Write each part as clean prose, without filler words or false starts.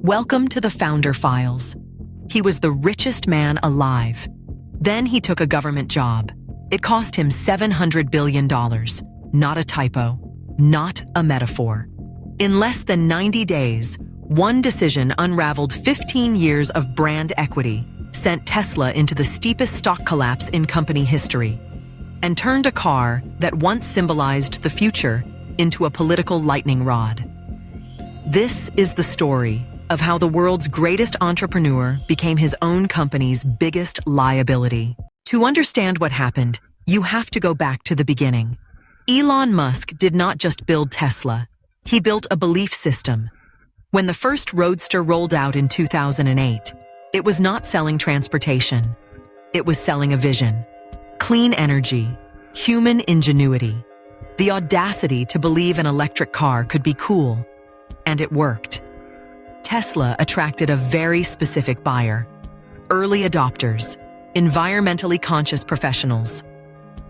Welcome to the Founder Files. He was the richest man alive. Then he took a government job. It cost him $700 billion. Not a typo, not a metaphor. In less than 90 days, one decision unraveled 15 years of brand equity, sent Tesla into the steepest stock collapse in company history, and turned a car that once symbolized the future into a political lightning rod. This is the story of how the world's greatest entrepreneur became his own company's biggest liability. To understand what happened, you have to go back to the beginning. Elon Musk did not just build Tesla, he built a belief system. When the first Roadster rolled out in 2008, it was not selling transportation. It was selling a vision. Clean energy, human ingenuity, the audacity to believe an electric car could be cool. And it worked. Tesla attracted a very specific buyer: early adopters, environmentally conscious professionals,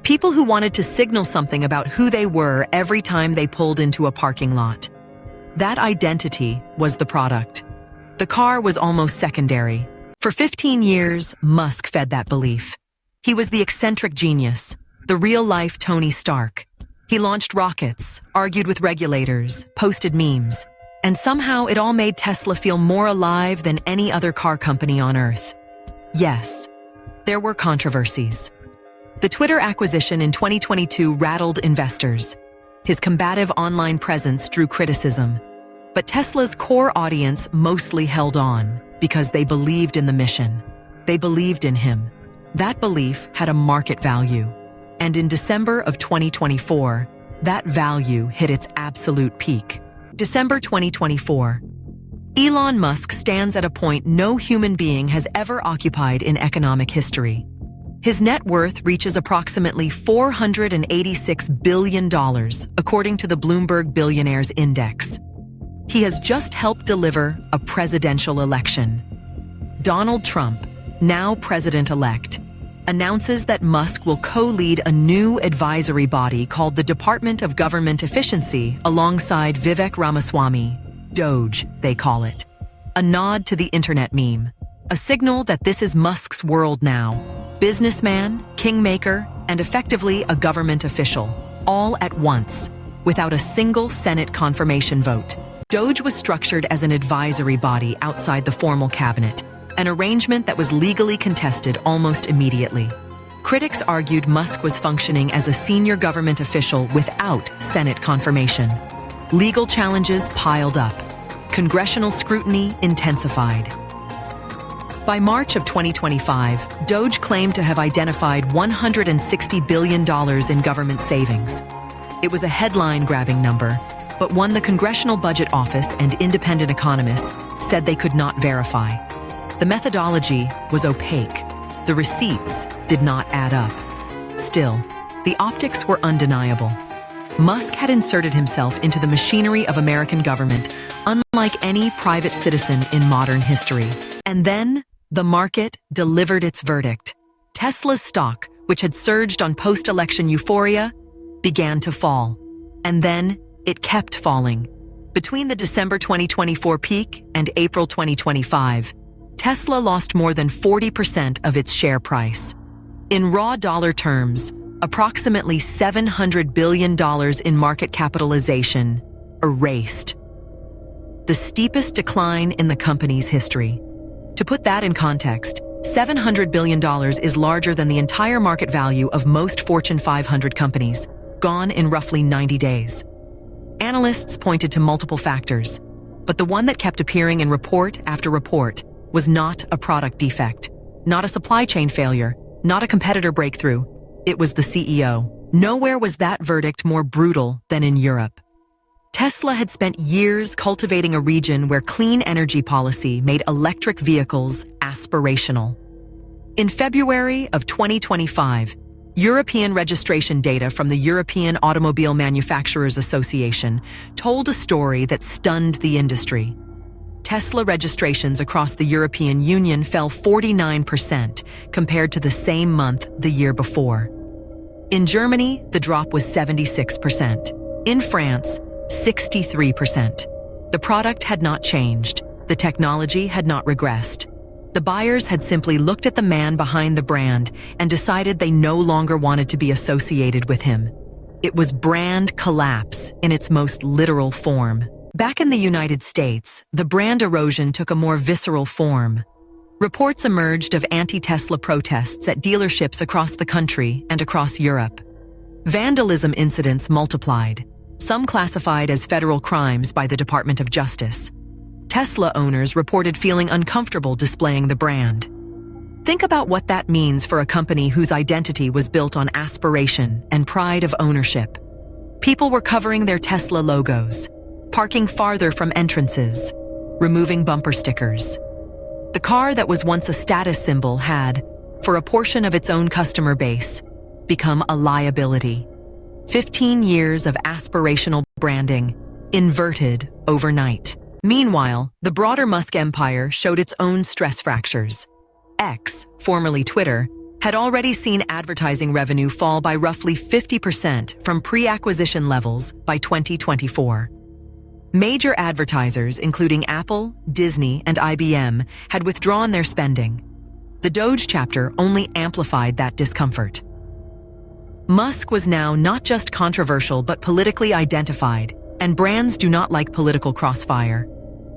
people who wanted to signal something about who they were every time they pulled into a parking lot. That identity was the product. The car was almost secondary. For 15 years, Musk fed that belief. He was the eccentric genius, the real-life Tony Stark. He launched rockets, argued with regulators, posted memes, and somehow it all made Tesla feel more alive than any other car company on Earth. Yes, there were controversies. The Twitter acquisition in 2022 rattled investors. His combative online presence drew criticism. But Tesla's core audience mostly held on because they believed in the mission. They believed in him. That belief had a market value. And in December of 2024, that value hit its absolute peak. December 2024. Elon Musk stands at a point no human being has ever occupied in economic history. His net worth reaches approximately $486 billion, according to the Bloomberg Billionaires Index. He has just helped deliver a presidential election. Donald Trump, now president-elect, announces that Musk will co-lead a new advisory body called the Department of Government Efficiency alongside Vivek Ramaswamy. DOGE, they call it. A nod to the internet meme. A signal that this is Musk's world now. Businessman, kingmaker, and effectively a government official, all at once, without a single Senate confirmation vote. DOGE was structured as an advisory body outside the formal cabinet, an arrangement that was legally contested almost immediately. Critics argued Musk was functioning as a senior government official without Senate confirmation. Legal challenges piled up. Congressional scrutiny intensified. By March of 2025, DOGE claimed to have identified $160 billion in government savings. It was a headline-grabbing number, but one the Congressional Budget Office and independent economists said they could not verify. The methodology was opaque. The receipts did not add up. Still, the optics were undeniable. Musk had inserted himself into the machinery of American government, unlike any private citizen in modern history. And then, the market delivered its verdict. Tesla's stock, which had surged on post-election euphoria, began to fall. And then, it kept falling. Between the December 2024 peak and April 2025, Tesla lost more than 40% of its share price. In raw dollar terms, approximately $700 billion in market capitalization erased. The steepest decline in the company's history. To put that in context, $700 billion is larger than the entire market value of most Fortune 500 companies, gone in roughly 90 days. Analysts pointed to multiple factors, but the one that kept appearing in report after report was not a product defect, not a supply chain failure, not a competitor breakthrough. It was the CEO. Nowhere was that verdict more brutal than in Europe. Tesla had spent years cultivating a region where clean energy policy made electric vehicles aspirational. In February of 2025, European registration data from the European Automobile Manufacturers Association told a story that stunned the industry. Tesla registrations across the European Union fell 49% compared to the same month the year before. In Germany, the drop was 76%. In France, 63%. The product had not changed. The technology had not regressed. The buyers had simply looked at the man behind the brand and decided they no longer wanted to be associated with him. It was brand collapse in its most literal form. Back in the United States, the brand erosion took a more visceral form. Reports emerged of anti-Tesla protests at dealerships across the country and across Europe. Vandalism incidents multiplied, some classified as federal crimes by the Department of Justice. Tesla owners reported feeling uncomfortable displaying the brand. Think about what that means for a company whose identity was built on aspiration and pride of ownership. People were covering their Tesla logos, parking farther from entrances, removing bumper stickers. The car that was once a status symbol had, for a portion of its own customer base, become a liability. 15 years of aspirational branding, inverted overnight. Meanwhile, the broader Musk empire showed its own stress fractures. X, formerly Twitter, had already seen advertising revenue fall by roughly 50% from pre-acquisition levels by 2024. Major advertisers, including Apple, Disney, and IBM, had withdrawn their spending. The DOGE chapter only amplified that discomfort. Musk was now not just controversial but politically identified, and brands do not like political crossfire.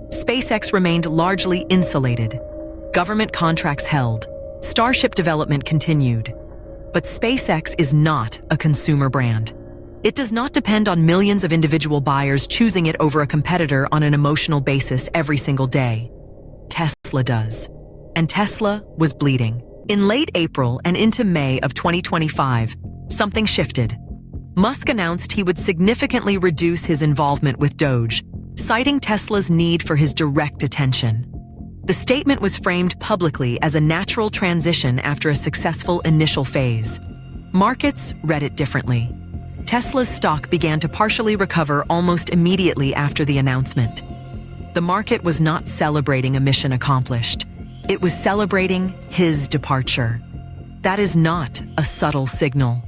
SpaceX remained largely insulated. Government contracts held. Starship development continued. But SpaceX is not a consumer brand. It does not depend on millions of individual buyers choosing it over a competitor on an emotional basis every single day. Tesla does. And Tesla was bleeding. In late April and into May of 2025, something shifted. Musk announced he would significantly reduce his involvement with DOGE, citing Tesla's need for his direct attention. The statement was framed publicly as a natural transition after a successful initial phase. Markets read it differently. Tesla's stock began to partially recover almost immediately after the announcement. The market was not celebrating a mission accomplished. It was celebrating his departure. That is not a subtle signal.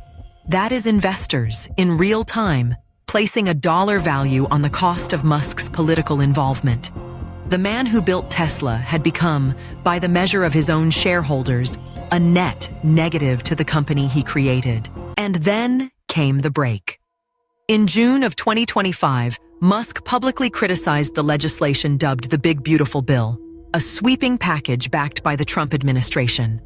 That is investors, in real time, placing a dollar value on the cost of Musk's political involvement. The man who built Tesla had become, by the measure of his own shareholders, a net negative to the company he created. And then came the break. In June of 2025, Musk publicly criticized the legislation dubbed the Big Beautiful Bill, a sweeping package backed by the Trump administration.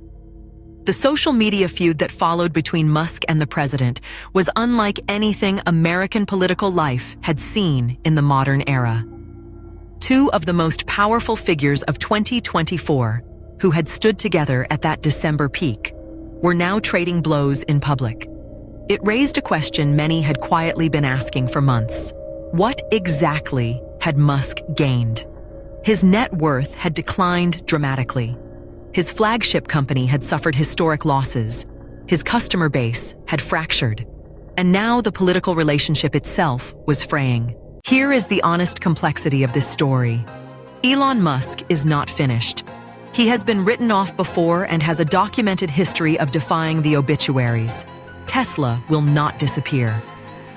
The social media feud that followed between Musk and the president was unlike anything American political life had seen in the modern era. Two of the most powerful figures of 2024, who had stood together at that December peak, were now trading blows in public. It raised a question many had quietly been asking for months. What exactly had Musk gained? His net worth had declined dramatically. His flagship company had suffered historic losses. His customer base had fractured. And now the political relationship itself was fraying. Here is the honest complexity of this story. Elon Musk is not finished. He has been written off before and has a documented history of defying the obituaries. Tesla will not disappear.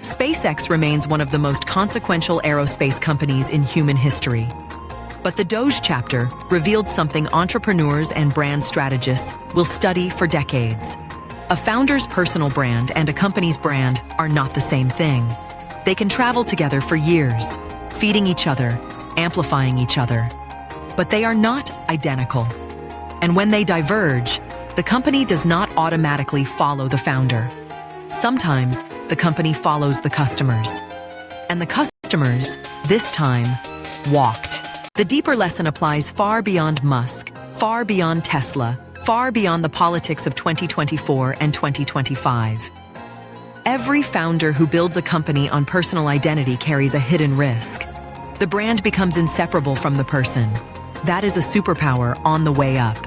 SpaceX remains one of the most consequential aerospace companies in human history. But the DOGE chapter revealed something entrepreneurs and brand strategists will study for decades. A founder's personal brand and a company's brand are not the same thing. They can travel together for years, feeding each other, amplifying each other. But they are not identical. And when they diverge, the company does not automatically follow the founder. Sometimes the company follows the customers. And the customers, this time, walked. The deeper lesson applies far beyond Musk, far beyond Tesla, far beyond the politics of 2024 and 2025. Every founder who builds a company on personal identity carries a hidden risk. The brand becomes inseparable from the person. That is a superpower on the way up.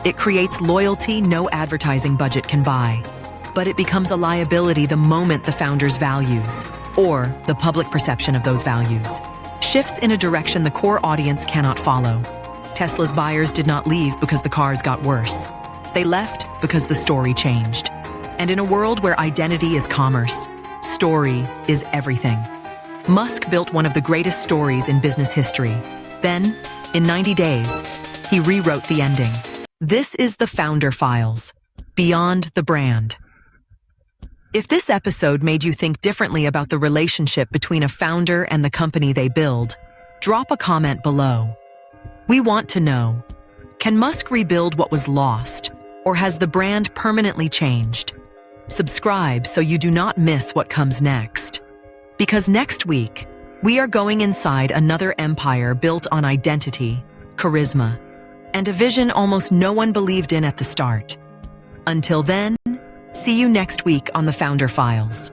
It creates loyalty no advertising budget can buy. But it becomes a liability the moment the founder's values, or the public perception of those values, shifts in a direction the core audience cannot follow. Tesla's buyers did not leave because the cars got worse. They left because the story changed. And in a world where identity is commerce, story is everything. Musk built one of the greatest stories in business history. Then, In 90 days, he rewrote the ending. This is the Founder Files, Beyond the Brand. If this episode made you think differently about the relationship between a founder and the company they build, drop a comment below. We want to know, can Musk rebuild what was lost, or has the brand permanently changed? Subscribe so you do not miss what comes next. Because next week, we are going inside another empire built on identity, charisma, and a vision almost no one believed in at the start. Until then, see you next week on the Founder Files.